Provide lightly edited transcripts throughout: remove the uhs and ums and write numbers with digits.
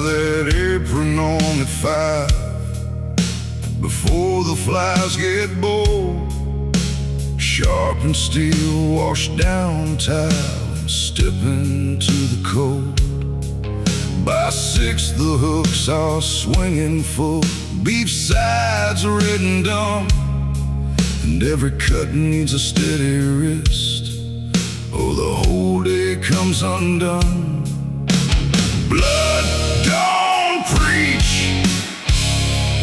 that apron on at 5 before the flies get bold. Sharpened steel, washed down tile, and step into the cold. By 6 the hooks are swinging full, beef sides are red and dumb, and every cut needs a steady wrist, or the whole day comes undone. Blood don't preach,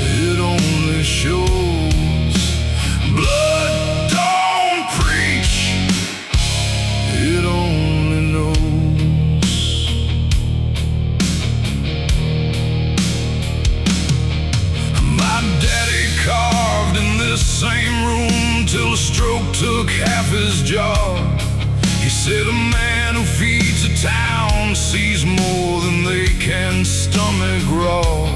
it only shows. Blood don't preach, it only knows. My daddy carved in this same room till a stroke took half his jaw. He said a man who feeds a town sees more than they can stomach raw.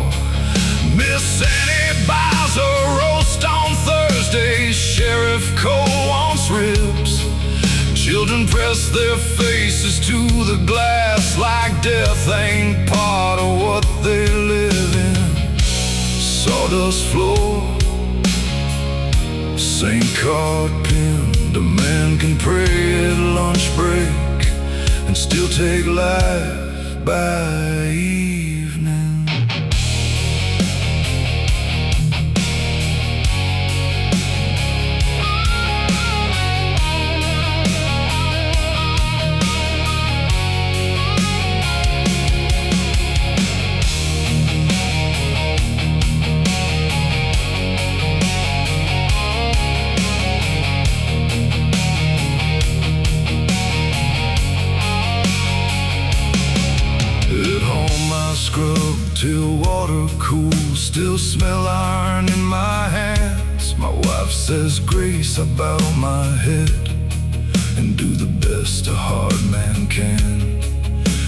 Miss Annie buys a roast on Thursdays, Sheriff Cole wants ribs. Children press their faces to the glass like death ain't part of what they live in. Sawdust floor, St. Card pinned. A man can pray at lunch break and still take life by evening. Scrub till water cools, still smell iron in my hands. My wife says grace, I bow my head and do the best a hard man can.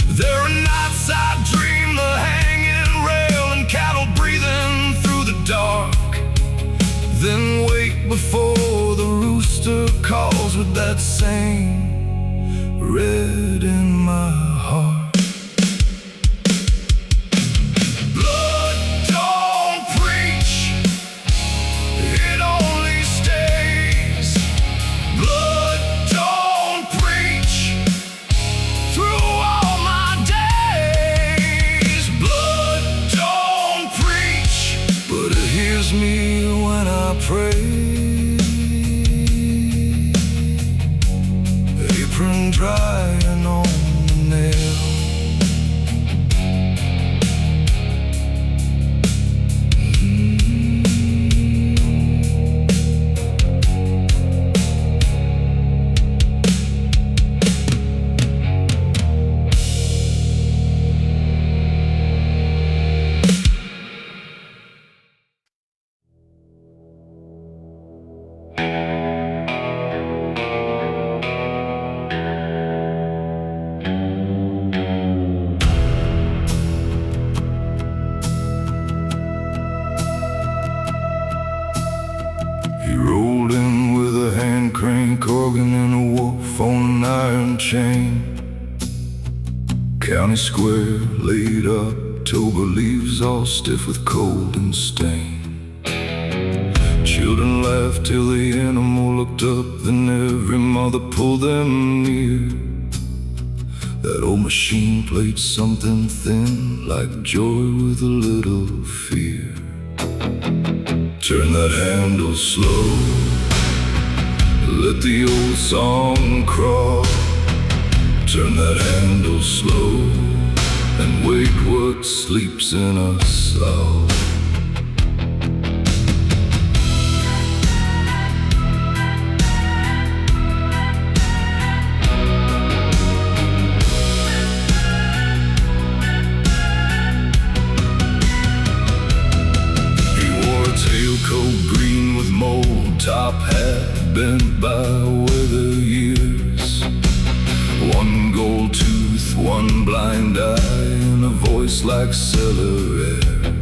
There are nights I dream the hanging rail and cattle breathing through the dark, then wake before the rooster calls with that same red in my heart. Me when I pray, apron drying on the nail. He rolled in with a hand crank organ and a wolf on an iron chain. County Square laid October leaves all stiff with cold and stain. Children laughed till the animal looked up, then every mother pulled them near. That old machine played something thin, like joy with a little fear. Turn that handle slow, let the old song crawl. Turn that handle slow and wake what sleeps in us all. Green with mold, top hat bent by weather years. One gold tooth, one blind eye, and a voice like cellar air.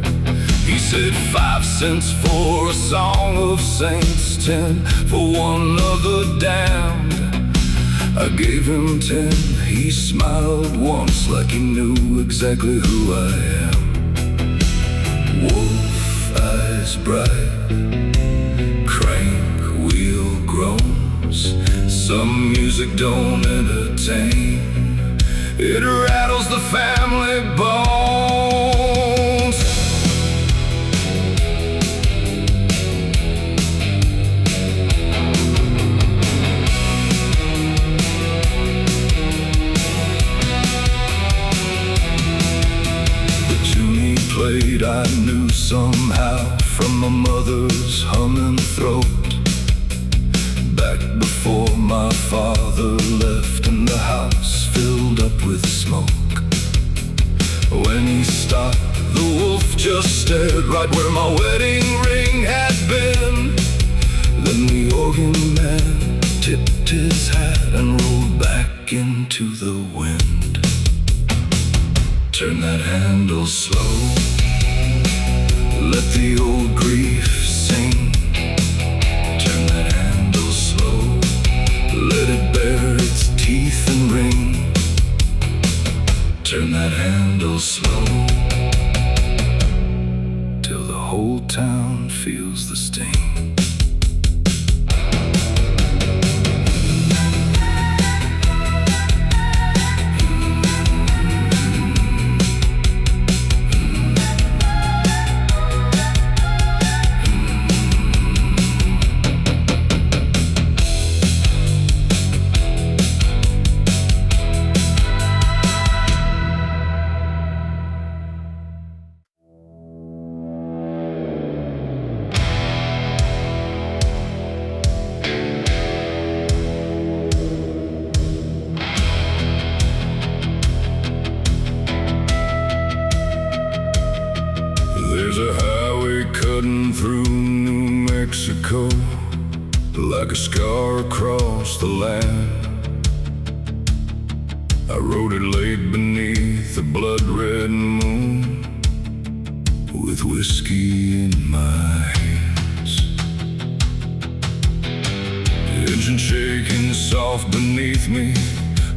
He said 5 cents for a song of saints, 10 for one other damned. I gave him 10, he smiled once like he knew exactly who I am. lights bright, crank wheel groans. Some music don't entertain, it rattles the family bones. The tune he played I knew somehow from my mother's humming throat. Back before my father left and the house filled up with smoke. When he stopped, the wolf just stared right where my wedding ring had been. Then the organ man tipped his hat and rolled back into the wind. Turn that handle slow, let the old grief sing. Turn that handle slow, let it bare its teeth and ring. Turn that handle slow, till the whole town feels the sting. There's a highway cutting through New Mexico, like a scar across the land. I rode it late beneath a blood-red moon, with whiskey in my hands. Engine shaking soft beneath me,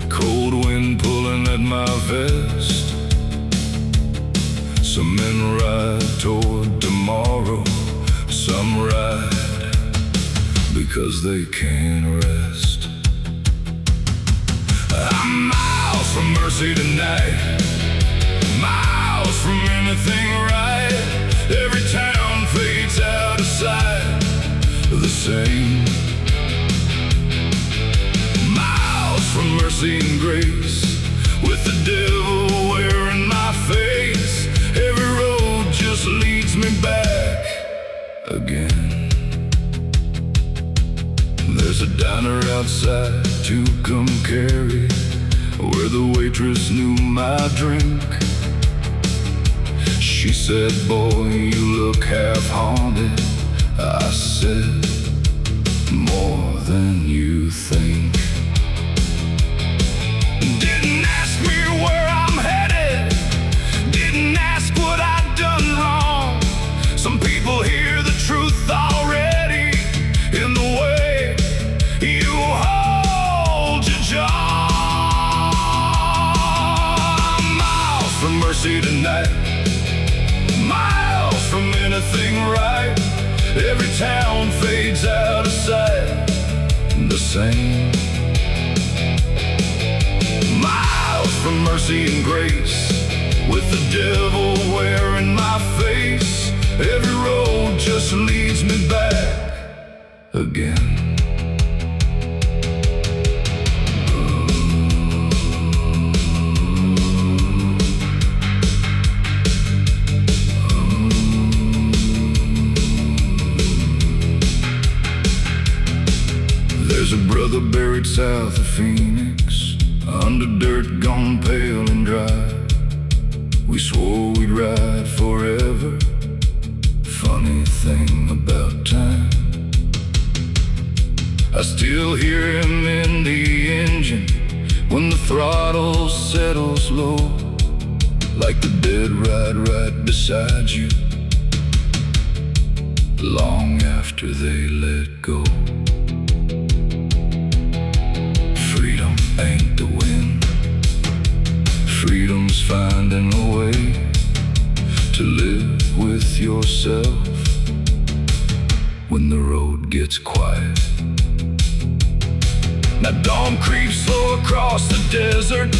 cold wind pulling at my vest. Some men ride toward tomorrow, some ride because they can't rest. I'm miles from mercy tonight, miles from anything right. Every town fades out of sight, the same. Miles from mercy and grace, with the devil wearing my face. Every road just leads me back again. There's a diner outside to come carry, where the waitress knew my drink. She said, boy, you look half haunted. I said, more than you think. Didn't ask me where I'm headed, didn't ask what I'd done wrong. Some people hear the truth already in the way you hold your jaw. Miles from mercy tonight, miles from anything right. Every town fades out of sight, the same. Miles from mercy and grace, with the devil wearing my face. Every road just leads me back again. There's a brother buried south of Phoenix, under dirt gone pale and dry. We swore we'd ride forever, funny thing about time. I still hear him in the engine when the throttle settles low, like the dead ride right beside you, long after they let go. Freedom ain't the win, freedom's finding a way to live with yourself when the road gets quiet. Now dawn creeps slow across the desert,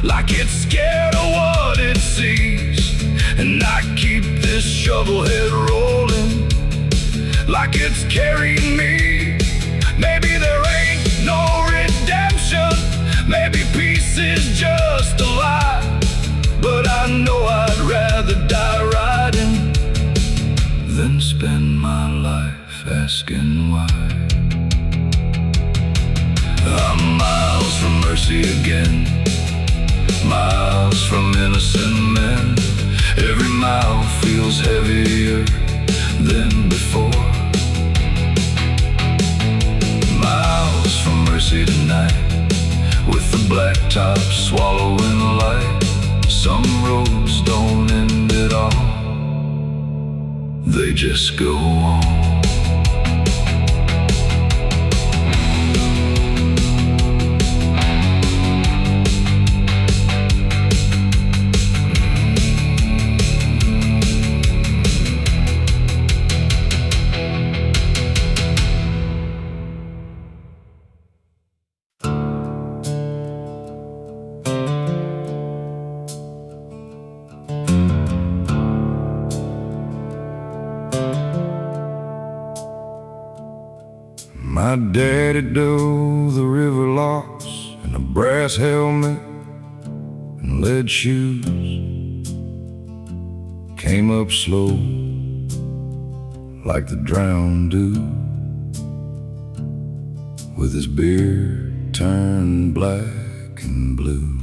like it's scared of what it sees. And I keep this shovel head rolling, like it's carrying me. Maybe there ain't no redemption, maybe peace is just a lie, but I know I'd rather die riding than spend my life asking why. I'm miles from mercy again, miles from innocent men. Every mile feels heavier than before. Miles from mercy tonight, with the blacktop swallowing light. Some roads don't end at all, they just go on. My daddy dove the river locks in a brass helmet and lead shoes. Came up slow like the drowned do, with his beard turned black and blue.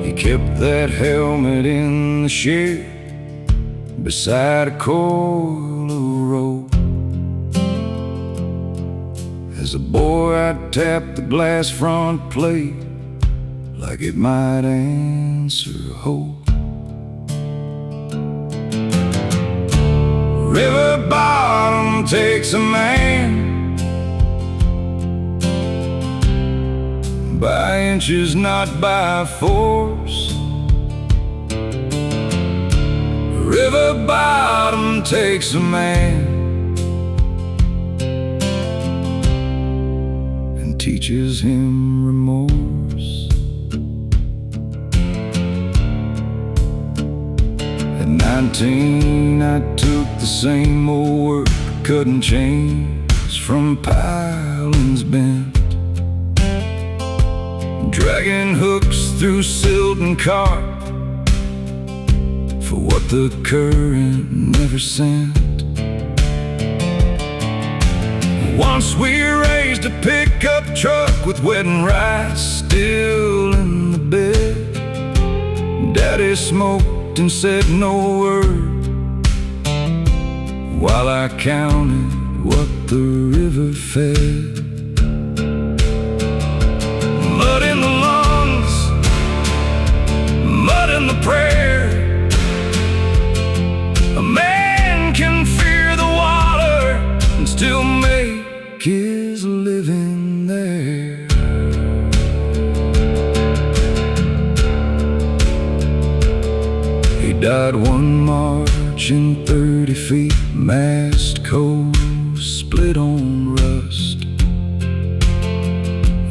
He kept that helmet in the shed beside a coil of rope. As a boy, I'd tap the glass front plate like it might answer hope. River bottom takes a man by inches, not by force. River bottom takes a man, teaches him remorse. At 19, I took the same old work, cutting chains from pilings bent, dragging hooks through silt and carp for what the current never sent. Once we raised a pickup truck with wedding rice still in the bed. Daddy smoked and said no word while I counted what the river fed. Mud in the lungs, mud in the prayer. A man can fear the water and still make his living there. He died one March in 30 feet, mast coast split on rust.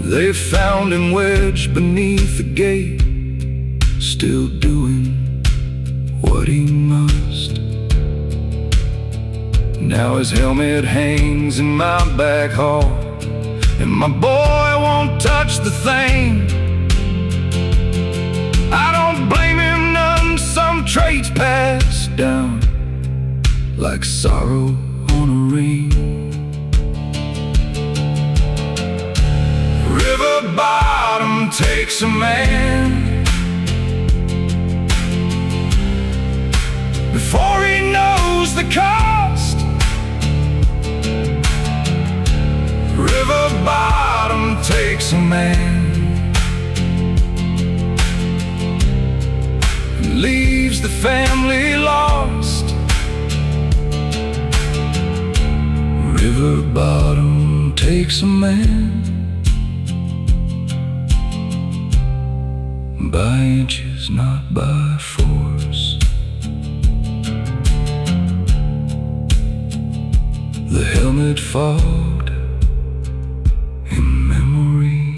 They found him wedged beneath the gate, still doing what he must. Now his helmet hangs in my back hall, and my boy won't touch the thing. I don't blame him none, some traits passed down like sorrow on a ring. River bottom takes a man before he knows the cost. River bottom takes a man, leaves the family lost. River bottom takes a man, by inches, not by force. moonlit fogged in memory.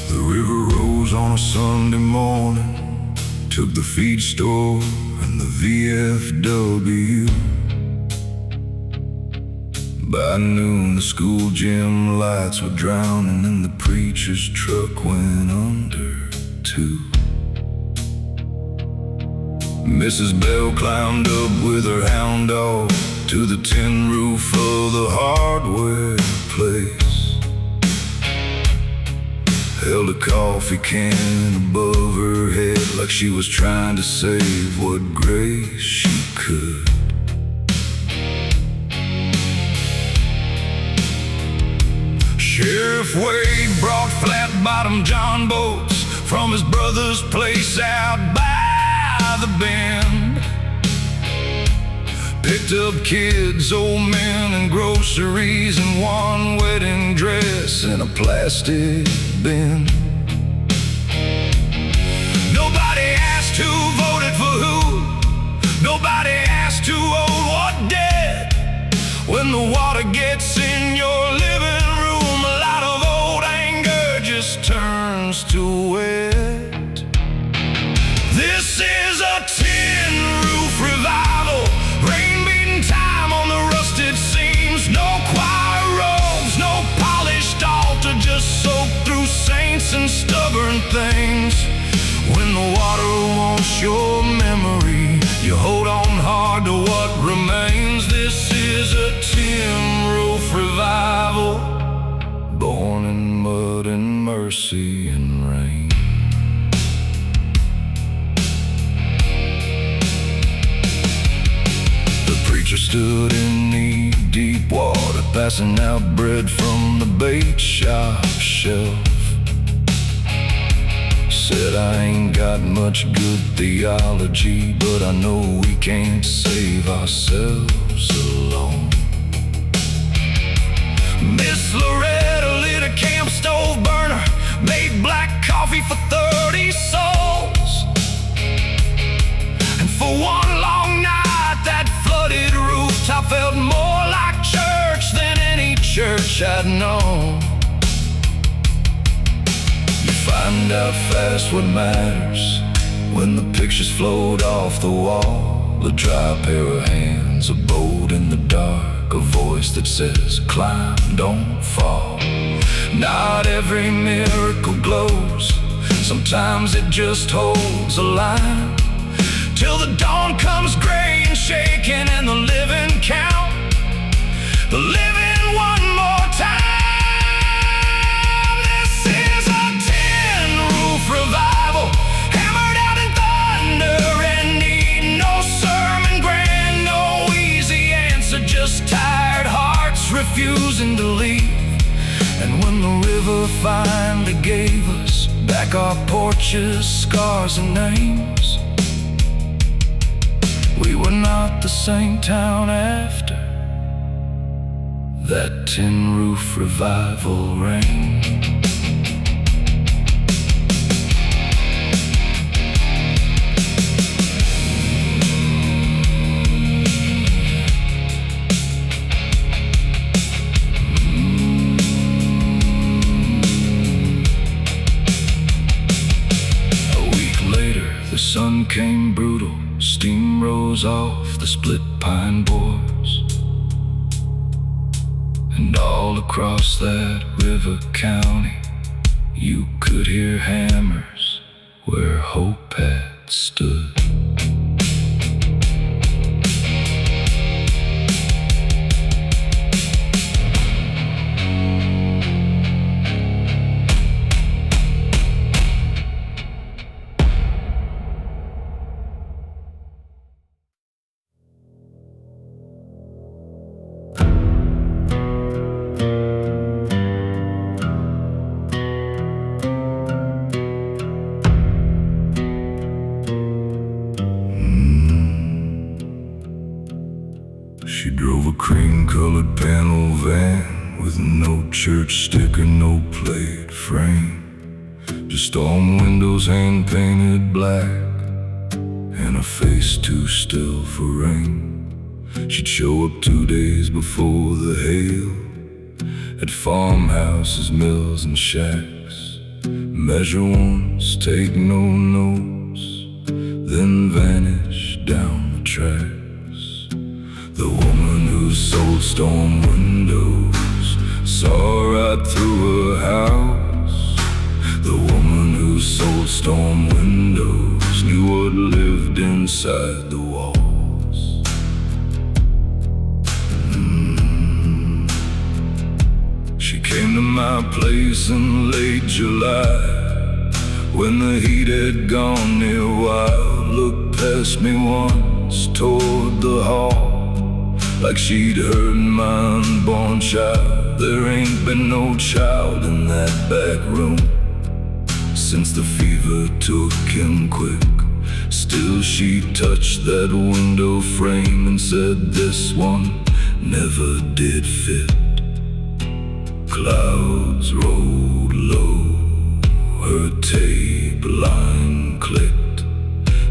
The river rose on a Sunday morning, took the feed store and the VFW. By noon the school gym lights were drowning and the preacher's truck went under too. Mrs. Bell climbed up with her hound dog to the tin roof of the hardware place. Held a coffee can above her head like she was trying to save what grace she could. Sheriff Wade brought flat-bottom John boats from his brother's place out by the bend. Picked up kids, old men, and groceries in one wedding dress in a plastic bin. Nobody asked who voted for who. Nobody asked who owed what debt. When the water gets in your living room, a lot of old anger just turns to wet. This is a tin roof revival. Rain-beaten time on the rusted seams. No choir robes, no polished altar, just soaked through saints and stubborn things. When the water wants your memory, you hold on hard to what remains. This is a tin roof revival, born in mud and mercy and rain. The preacher stood in knee-deep water, passing out bread from the bait shop shelf. Said, I ain't got much good theology, but I know we can't save ourselves alone. Miss Loretta lit a camp stove burner, made black coffee for 30 souls. And for one long night, that flooded rooftop felt more like church than any church I'd known. Find out fast what matters when the pictures float off the wall. A dry pair of hands, a boat in the dark, a voice that says, climb, don't fall. Not every miracle glows, sometimes it just holds a line. Till the dawn comes gray and shaking and the living count. The living one more time. Revival, hammered out in thunder and need no sermon grand, no easy answer, just tired hearts refusing to leave. And when the river finally gave us back our porches, scars and names, we were not the same town after that tin roof revival rain. The sun came brutal, steam rose off the split pine boards. And all across that river county, you could hear hammers where hope had stood. colored panel van with no church sticker, no plate frame. Just storm windows hand painted black, and a face too still for rain. She'd show up 2 days before the hail at farmhouses, mills and shacks. Measure once, take no notes, then vanish down the tracks. The woman who sold storm windows saw right through her house. The woman who sold storm windows knew what lived inside the walls. She came to my place in late July, when the heat had gone near wild. Looked past me once toward the hall, like she'd heard my unborn child. There ain't been no child in that back room since the fever took him quick. Still she touched that window frame and said this one never did fit. Clouds rolled low, her tape line clicked.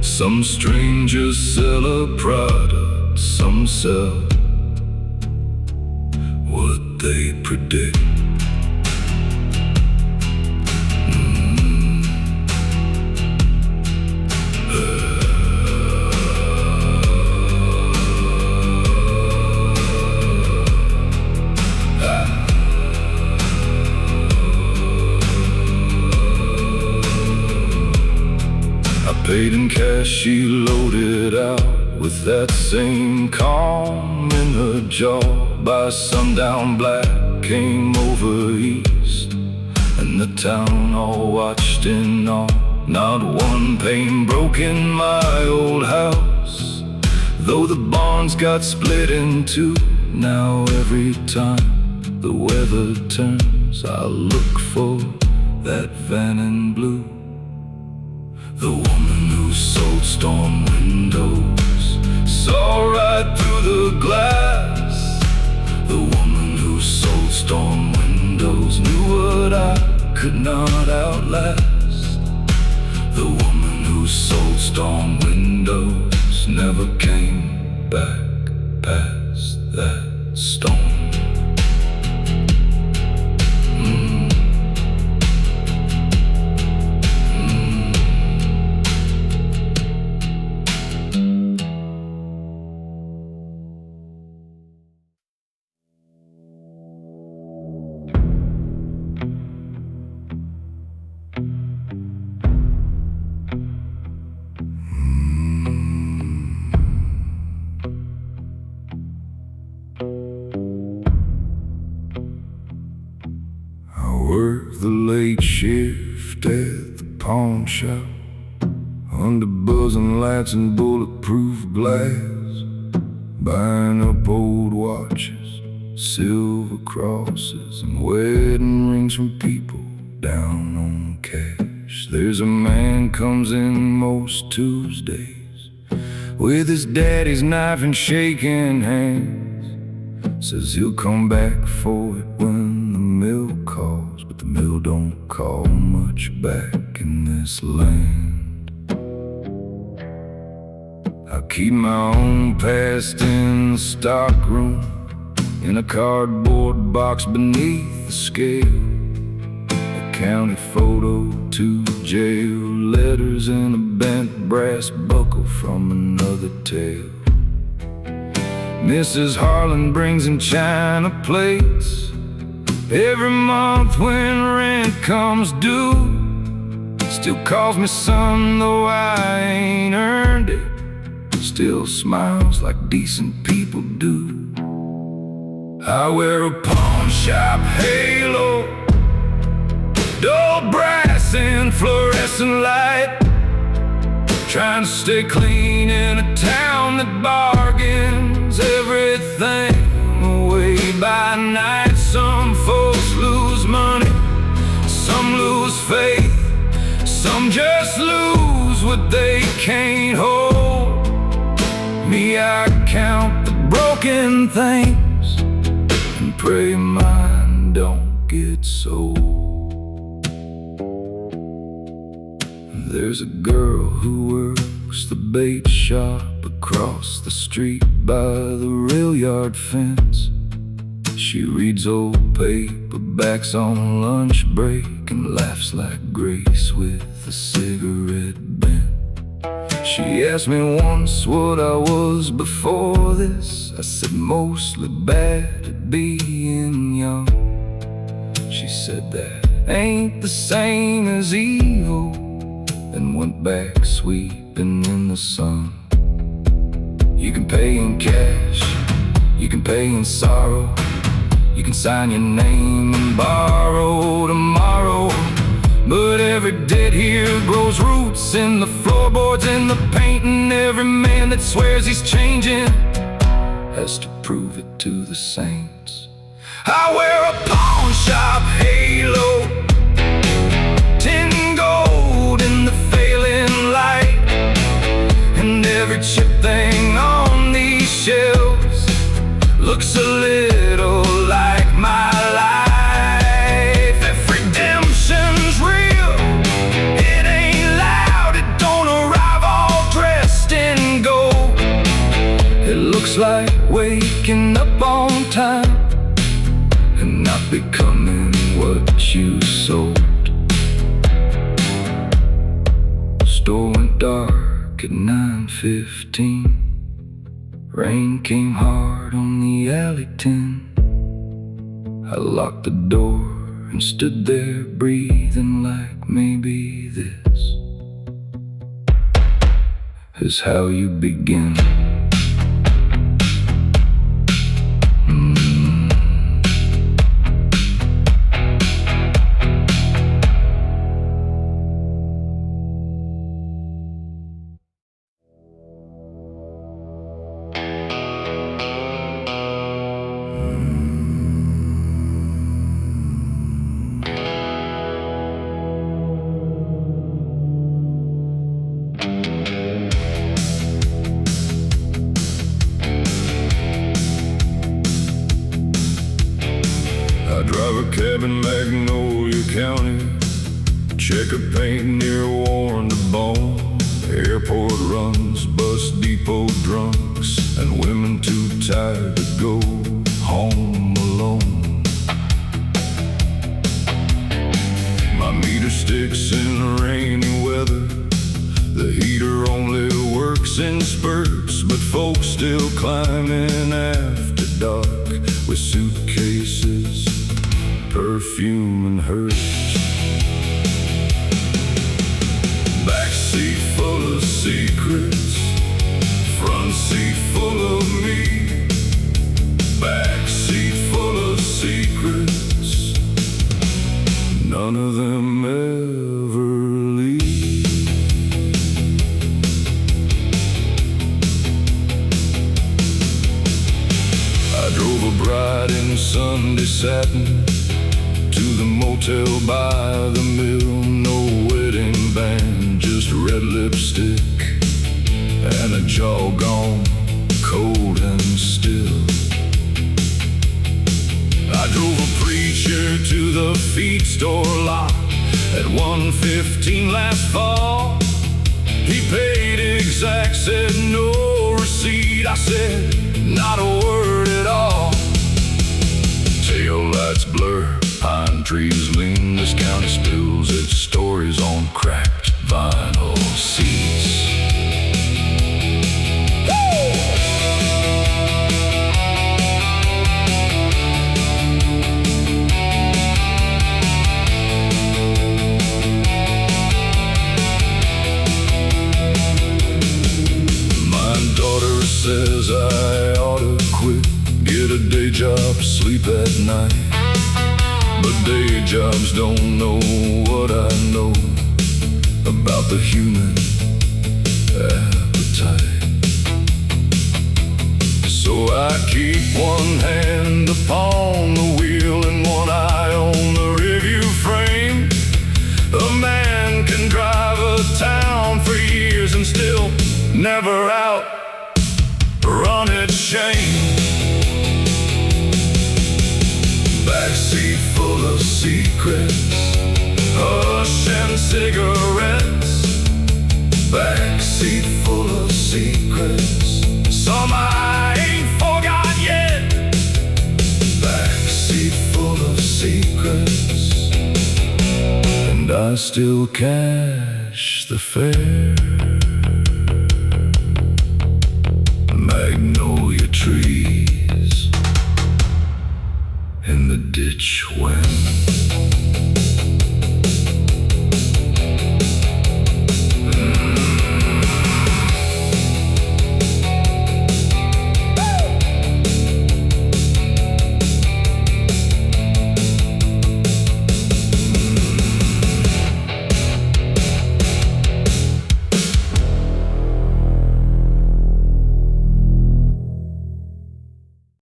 Some strangers sell a product, some sell what they predict. Paid in cash, she loaded out with that same calm in her jaw. By sundown black came over east, and the town all watched in awe. Not one pane broke in my old house, though the barns got split in two. Now every time the weather turns, I look for that van in blue. The woman who sold storm windows saw right through the glass. The woman who sold storm windows knew what I could not outlast. The woman who sold storm windows never came back past that storm. Worked the late shift at the pawn shop, under buzzing lights and bulletproof glass, buying up old watches, silver crosses, and wedding rings from people down on cash. There's a man comes in most Tuesdays with his daddy's knife and shaking hands. Says he'll come back for it when the mill calls, but the mill don't call much back in this land. I keep my own past in the stock room, in a cardboard box beneath the scale. A county photo, 2 jail letters, and a bent brass buckle from another tale. Mrs. Harlan brings in china plates every month when rent comes due. Still calls me son, though I ain't earned it. Still smiles like decent people do. I wear a pawn shop halo, dull brass and fluorescent light, trying to stay clean in a town that bargains everything away by night. Some folks lose money, some lose faith, some just lose what they can't hold. Me, I count the broken things pray mine don't get sold. There's a girl who works the bait shop across the street by the rail yard fence. She reads old paperbacks on lunch break and laughs like Grace with a cigarette bent. She asked me once what I was before this. I said mostly bad at being young. She said that ain't the same as evil, and went back sweeping in the sun. You can pay in cash, you can pay in sorrow, you can sign your name and borrow tomorrow. But every debt here grows roots in the floorboards and the paint, and every man that swears he's changing has to prove it to the saints. I wear a pawn shop halo, tin gold in the failing light, and every chip thing on these shelves looks a little like my life. If redemption's real, it ain't loud, it don't arrive all dressed in gold. It looks like waking up on time and not becoming what you sold. Store went dark at 9:15. Rain came hard on the alley tin. I locked the door and stood there breathing like maybe this is how you begin. I drive a cab in Magnolia County, checker paint near Warren to Bone. Airport runs, bus depot drunks, and women too tired to go home alone. My meter sticks in rainy weather, the heater only works in spurts, but folks still climbing after dark with suitcases, perfume and hurts. Backseat full of secrets, front seat full of me. Backseat full of secrets, none of them ever leave. I drove a bride in Sunday satin to the motel by the mill. No wedding band, just red lipstick and a jaw gone cold and still. I drove a preacher to the feed store lot at 1:15 last fall. He paid exact, said no receipt. I said not a word at all. Tail lights blur, pine trees lean, this county spills its stories on cracked vinyl seats. My daughter says I ought to quit, get a day job, sleep at night. But day jobs don't know what I know about the human appetite. So I keep one hand upon the wheel and one eye on the rearview frame. A man can drive a town for years and still never outrun its shame. Backseat full of secrets, hush and cigarettes. Backseat full of secrets, some I ain't forgot yet. Backseat full of secrets, and I still cash the fare. Magnolia trees in the ditch where